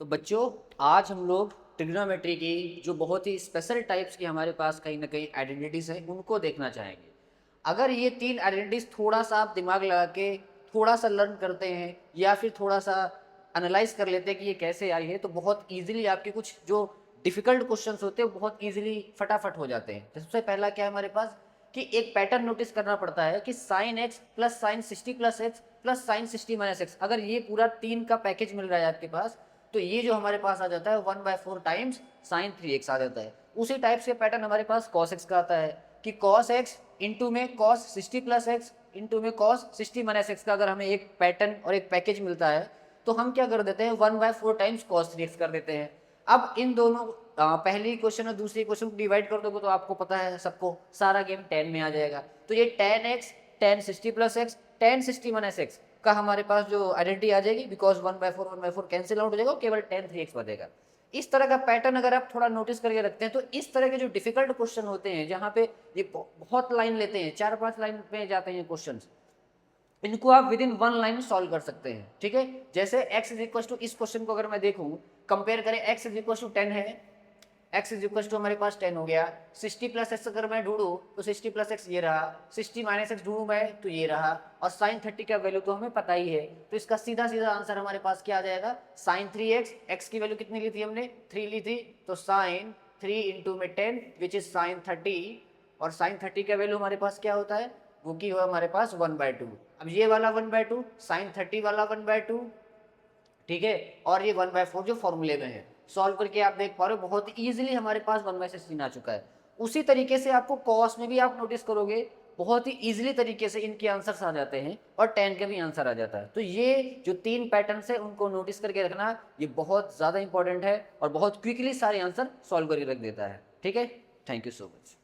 तो बच्चों, आज हम लोग ट्रिग्नोमेट्री की जो बहुत ही स्पेशल टाइप्स की हमारे पास कहीं ना कहीं आइडेंटिटीज़ हैं उनको देखना चाहेंगे। अगर ये तीन आइडेंटिटीज़ थोड़ा सा आप दिमाग लगा के थोड़ा सा लर्न करते हैं या फिर थोड़ा सा एनालाइज कर लेते हैं कि ये कैसे आई है, तो बहुत ईजिली आपके कुछ जो डिफ़िकल्ट क्वेश्चंस होते हैं वो बहुत ईजिली फटाफट हो जाते हैं। तो सबसे पहला क्या है हमारे पास कि एक पैटर्न नोटिस करना पड़ता है कि sine x plus sign 60 plus x plus sign 60 minus x, अगर ये पूरा तीन का पैकेज मिल रहा है आपके पास, तो ये जो हमारे पास आ जाता है 1/4 टाइम्स साइन 3x आ जाता है। उसी टाइप से पैटर्न हमारे पास cos x का आता है कि cos x इंटू में cos 60 प्लस एक्स इंटू में cos 60 माइनस एक्स का अगर हमें एक पैटर्न और एक पैकेज मिलता है तो हम क्या कर देते हैं 1/4 टाइम्स cos 3x कर देते हैं। अब इन दोनों पहली क्वेश्चन और दूसरी क्वेश्चन को डिवाइड कर दोगे तो आपको पता है सबको सारा गेम 10 में आ जाएगा। तो ये tan x tan 60 plus x tan 60 minus x का हमारे पास जो आइडेंटिटी आ जाएगी, बिकॉज 1/4 कैंसिल आउट हो जाएगा, केवल tan 3x बचेगा। इस तरह का पैटर्न अगर आप थोड़ा नोटिस करके रखते हैं तो इस तरह के जो डिफिकल्ट क्वेश्चन होते हैं जहाँ पे ये बहुत लाइन लेते हैं, 4-5 लाइन पे जाते हैं क्वेश्चन, इनको आप विद इन 1 लाइन सॉल्व कर सकते हैं। ठीक है, जैसे x इज इक्वल टू, इस क्वेश्चन को अगर मैं देखूं, कंपेयर करें, x इज इक्वल टू 10 है, x इज इक्वल टू हमारे पास 10 हो गया। 60 प्लस एक्स अगर मैं ढूंढूं तो 60 प्लस एक्स ये रहा, 60 माइनस एक्स ढूंढूं मैं तो ये रहा, और साइन 30 का वैल्यू तो हमें पता ही है, तो इसका सीधा सीधा आंसर हमारे पास क्या आ जाएगा, साइन 3x। एक्स की वैल्यू कितनी ली थी हमने, 3 ली थी, तो साइन 3 इंटू में 10 विच इज साइन 30, और साइन 30 का वैल्यू हमारे पास क्या होता है, वो की हुआ हमारे पास 1/2। अब ये वाला 1/2, साइन 30 वाला 1/2, ठीक है, और ये 1/4 जो फॉर्मूले में है, सॉल्व करके आप देख पा रहे हो बहुत इजीली हमारे पास 1/16 आ चुका है। उसी तरीके से आपको कॉस में भी आप नोटिस करोगे बहुत ही इजीली तरीके से इनके आंसर्स आ जाते हैं और 10 के भी आंसर आ जाता है। तो ये जो तीन पैटर्न्स है उनको नोटिस करके रखना, ये बहुत ज़्यादा इंपॉर्टेंट है और बहुत क्विकली सारे आंसर सॉल्व करके रख देता है। ठीक है, थैंक यू सो मच।